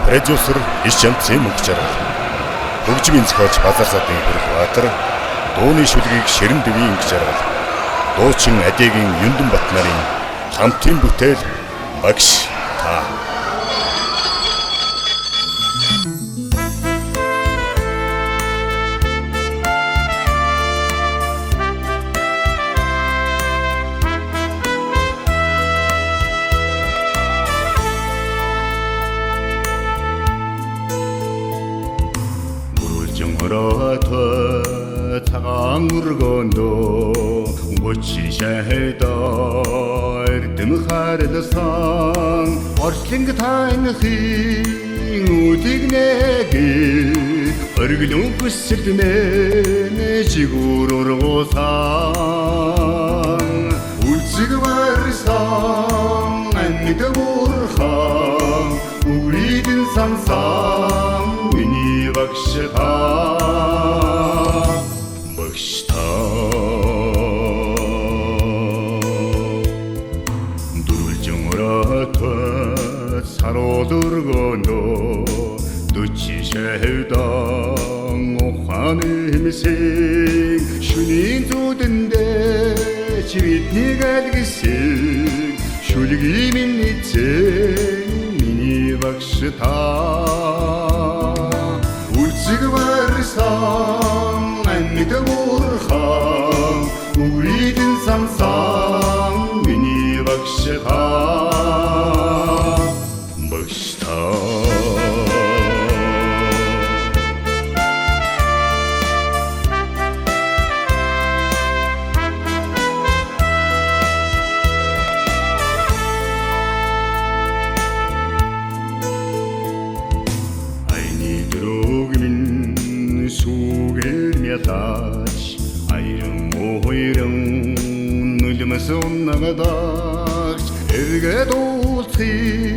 Продюсер Ишчанцын мөнгөчрал. Хөгжмийн зохиолч Базар Садын Бүрбаатар, дууны шүлгийг Ширэн Дэвийн мөнгөчрал. Дуучин Адигийн Юндэн Бат нарын хамтын бүтээл Багш та. 정으로부터 차가운 물건도 못치 샤해도 뜸하르드상 어르신 그 타인히 우디그네기 얼굴용 부스르네 내 지구로로상 울지그 와르상 안니가 모르항 우리든 상상 미니 박시다 박시다 둘중으로 더 사로들고도 두치셔다 오하는 힘생 슈닌 조든데 지윗니가 되겠을 슈리기 민니체 미니 박시다 울지그 와르상 안니가 모르항 우리든 상상 미니 박시다 박시다 Тач айрын ойрын нүлмэс оннагадагч эргэ дуулцын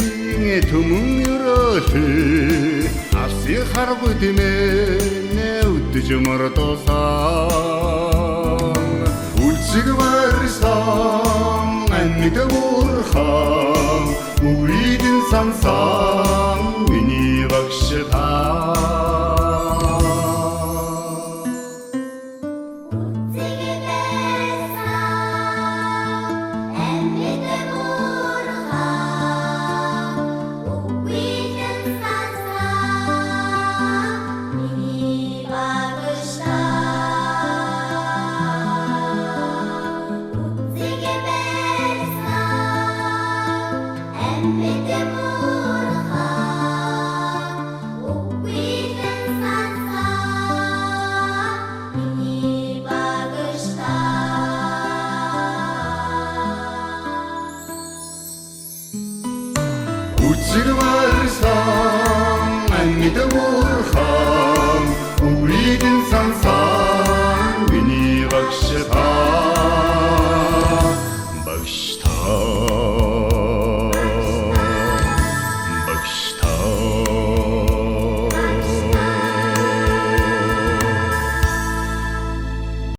түмэн өрөөлө авси харгүй тэмээ үдж мартасан үлцэг барсан аннига урхан 우리든 상상 미니 박시다 울지그 말상 안니가